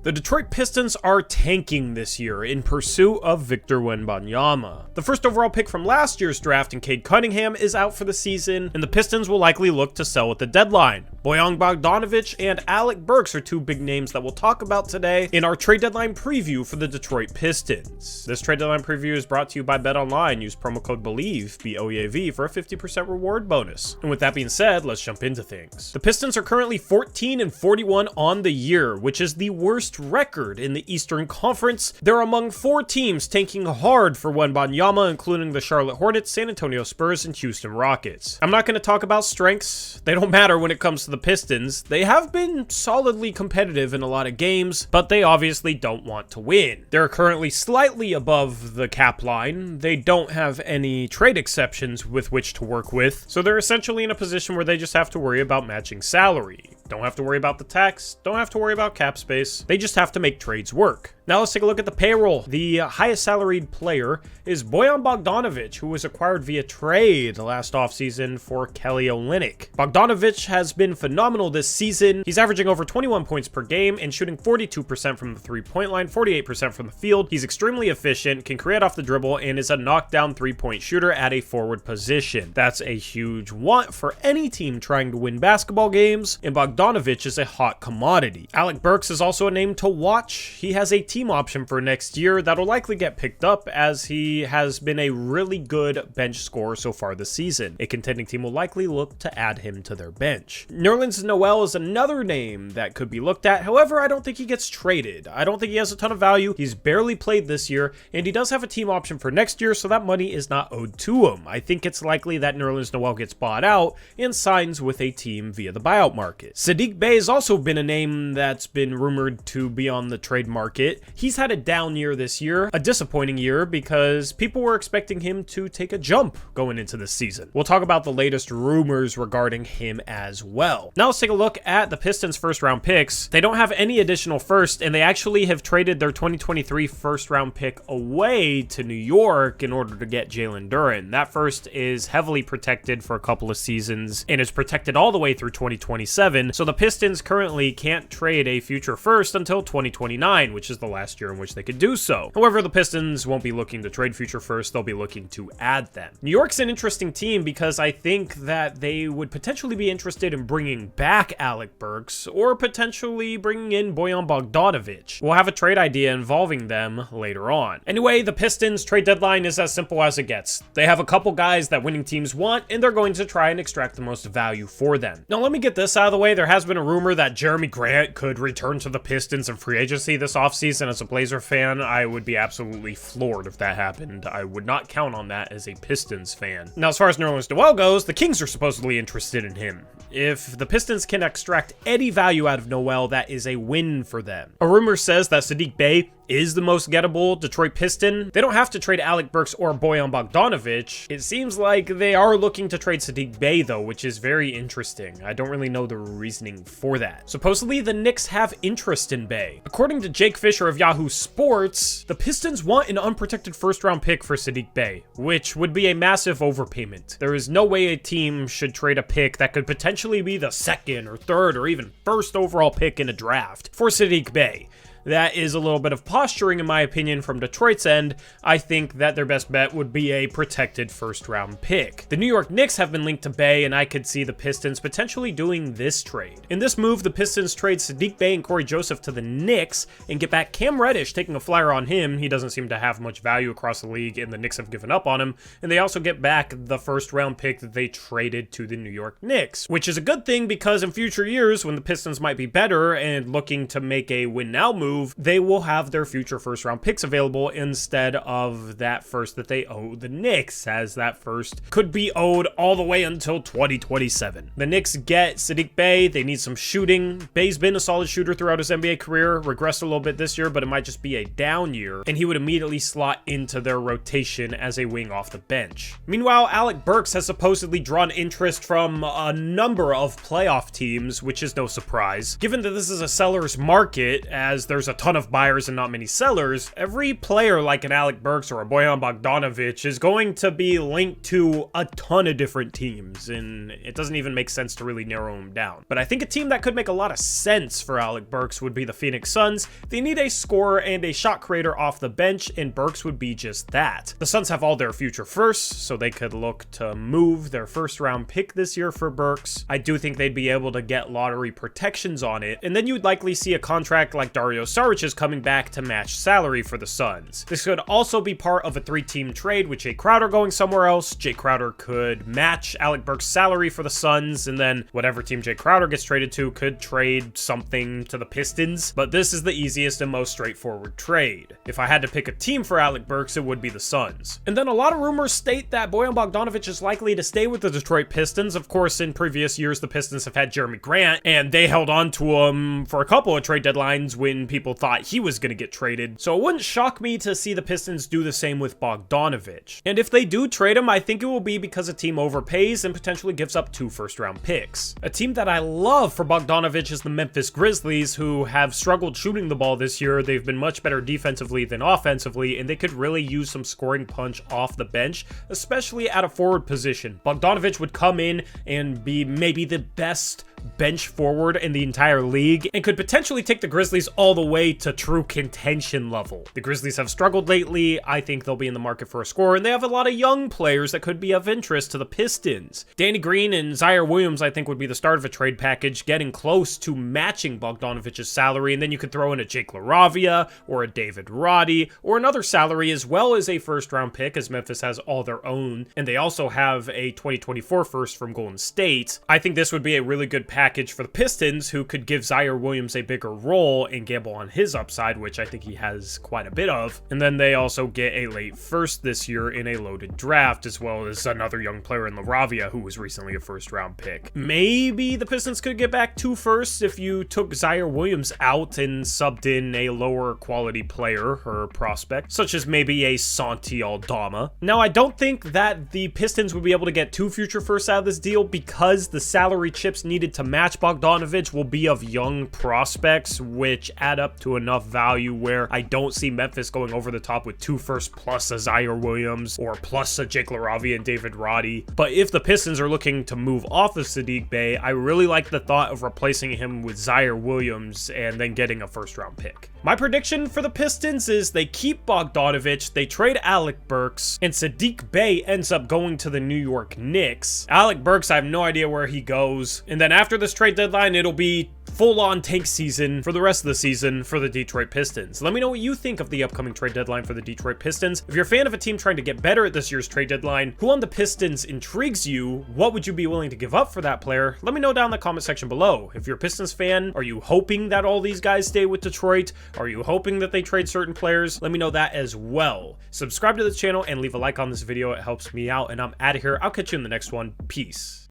The Detroit Pistons are tanking this year in pursuit of Victor Wembanyama. The first overall pick from last year's draft in Cade Cunningham is out for the season, and the Pistons will likely look to sell at the deadline. Bojan Bogdanovic and Alec Burks are two big names that we'll talk about today in our trade deadline preview for the Detroit Pistons. This trade deadline preview is brought to you by BetOnline. Use promo code BELIEVE, B-O-E-A-V, for a 50% reward bonus. And with that being said, let's jump into things. The Pistons are currently 14-41 on the year, which is the worst record in the Eastern Conference. They're among 4 teams tanking hard for Wembanyama, including the Charlotte Hornets, San Antonio Spurs, and Houston Rockets. I'm not going to talk about strengths. They don't matter when it comes to the Pistons. They have been solidly competitive in a lot of games, but they obviously don't want to win. They're currently slightly above the cap line. They don't have any trade exceptions with which to work with, so they're essentially in a position where they just have to worry about matching salary. Don't have to worry about the tax, don't have to worry about cap space. They just have to make trades work. Now let's take a look at the payroll. The highest salaried player is Bojan Bogdanovic, who was acquired via trade last offseason for Kelly Olynyk. Bogdanovic has been phenomenal this season. He's averaging over 21 points per game and shooting 42% from the three-point line, 48% from the field. He's extremely efficient, can create off the dribble, and is a knockdown three-point shooter at a forward position. That's a huge want for any team trying to win basketball games, and Bogdanovic is a hot commodity. Alec Burks is also a name to watch. He has a team option for next year that'll likely get picked up, as he has been a really good bench scorer so far this season. A contending team will likely look to add him to their bench. Nerlens Noel is another name that could be looked at. However, I don't think he gets traded. I don't think he has a ton of value. He's barely played this year, and he does have a team option for next year, so that money is not owed to him. I think it's likely that Nerlens Noel gets bought out and signs with a team via the buyout market. Saddiq Bey has also been a name that's been rumored to be on the trade market. He's had a down year this year, a disappointing year, because people were expecting him to take a jump going into this season. We'll talk about the latest rumors regarding him as well. Now let's take a look at the Pistons' first round picks. They don't have any additional first, and they actually have traded their 2023 first round pick away to New York in order to get Jalen Duren. That first is heavily protected for a couple of seasons and is protected all the way through 2027, so the Pistons currently can't trade a future first until 2029, which is the last year in which they could do so. However, the Pistons won't be looking to trade future first, they'll be looking to add them. New York's an interesting team because I think that they would potentially be interested in bringing back Alec Burks or potentially bringing in Bojan Bogdanovic. We'll have a trade idea involving them later on. Anyway, the Pistons trade deadline is as simple as it gets. They have a couple guys that winning teams want, and they're going to try and extract the most value for them. Now let me get this out of the way. There has been a rumor that Jeremy Grant could return to the Pistons in free agency this offseason. As a Blazer fan, I would be absolutely floored if that happened. I would not count on that as a Pistons fan. Now, as far as Nerlens Noel goes, the Kings are supposedly interested in him. If the Pistons can extract any value out of Noel, that is a win for them. A rumor says that Saddiq Bey is the most gettable Detroit Piston. They don't have to trade Alec Burks or Bojan Bogdanovic. It seems like they are looking to trade Saddiq Bey though, which is very interesting. I don't really know the reasoning for that. Supposedly the Knicks have interest in Bey. According to Jake Fisher of Yahoo Sports, the Pistons want an unprotected first round pick for Saddiq Bey, which would be a massive overpayment. There is no way a team should trade a pick that could potentially be the second or third or even first overall pick in a draft for Saddiq Bey. That is a little bit of posturing, in my opinion, from Detroit's end. I think that their best bet would be a protected first-round pick. The New York Knicks have been linked to Bey, and I could see the Pistons potentially doing this trade. In this move, the Pistons trade Saddiq Bey and Corey Joseph to the Knicks and get back Cam Reddish, taking a flyer on him. He doesn't seem to have much value across the league, and the Knicks have given up on him. And they also get back the first-round pick that they traded to the New York Knicks, which is a good thing because in future years, when the Pistons might be better and looking to make a win-now move, they will have their future first round picks available instead of that first that they owe the Knicks, as that first could be owed all the way until 2027. The Knicks get Saddiq Bey. They need some shooting. Bey's been a solid shooter throughout his NBA career, regressed a little bit this year, but it might just be a down year, and he would immediately slot into their rotation as a wing off the bench. Meanwhile, Alec Burks has supposedly drawn interest from a number of playoff teams, which is no surprise, given that this is a seller's market, as there's there's a ton of buyers and not many sellers, every player like an Alec Burks or a Bojan Bogdanovic is going to be linked to a ton of different teams, and it doesn't even make sense to really narrow them down. But I think a team that could make a lot of sense for Alec Burks would be the Phoenix Suns. They need a scorer and a shot creator off the bench, and Burks would be just that. The Suns have all their future firsts, so they could look to move their first round pick this year for Burks. I do think they'd be able to get lottery protections on it, and then you'd likely see a contract like Dario Saric's coming back to match salary for the Suns. This could also be part of a 3-team trade with Jay Crowder going somewhere else. Jay Crowder could match Alec Burks' salary for the Suns, and then whatever team Jay Crowder gets traded to could trade something to the Pistons, but this is the easiest and most straightforward trade. If I had to pick a team for Alec Burks, it would be the Suns. And then a lot of rumors state that Bojan Bogdanovic is likely to stay with the Detroit Pistons. Of course, in previous years, the Pistons have had Jeremy Grant, and they held on to him for a couple of trade deadlines when people thought he was going to get traded. So it wouldn't shock me to see the Pistons do the same with Bogdanovic. And if they do trade him, I think it will be because a team overpays and potentially gives up 2 first-round picks. A team that I love for Bogdanovic is the Memphis Grizzlies, who have struggled shooting the ball this year. They've been much better defensively than offensively, and they could really use some scoring punch off the bench, especially at a forward position. Bogdanovic would come in and be maybe the best bench forward in the entire league and could potentially take the Grizzlies all the way to true contention level. The Grizzlies have struggled lately. I think they'll be in the market for a scorer, and they have a lot of young players that could be of interest to the Pistons. Danny Green and Zaire Williams, I think, would be the start of a trade package, getting close to matching Bogdanovic's salary, and then you could throw in a Jake LaRavia or a David Roddy or another salary, as well as a first-round pick, as Memphis has all their own, and they also have a 2024 first from Golden State. I think this would be a really good package for the Pistons, who could give Zaire Williams a bigger role and gamble on his upside, which I think he has quite a bit of. And then they also get a late first this year in a loaded draft, as well as another young player in LaRavia, who was recently a first-round pick. Maybe the Pistons could get back 2 firsts if you took Zaire Williams out and subbed in a lower quality player or prospect, such as maybe a Santi Aldama. Now, I don't think that the Pistons would be able to get 2 future firsts out of this deal, because the salary chips needed to match Bogdanovic will be of young prospects, which add up to enough value where I don't see Memphis going over the top with 2 firsts plus a Zaire Williams or plus a Jake LaRavia and David Roddy. But if the Pistons are looking to move off of Sadiq Bey, I really like the thought of replacing him with Zaire Williams and then getting a first-round pick. My prediction for the Pistons is they keep Bogdanovic, they trade Alec Burks, and Sadiq Bey ends up going to the New York Knicks. Alec Burks, I have no idea where he goes. And then after this trade deadline, it'll be full-on tank season for the rest of the season for the Detroit Pistons. Let me know what you think of the upcoming trade deadline for the Detroit Pistons. If you're a fan of a team trying to get better at this year's trade deadline, who on the Pistons intrigues you? What would you be willing to give up for that player? Let me know down in the comment section below. If you're a Pistons fan, are you hoping that all these guys stay with Detroit? Are you hoping that they trade certain players? Let me know that as well. Subscribe to this channel and leave a like on this video. It helps me out, and I'm out of here. I'll catch you in the next one. Peace.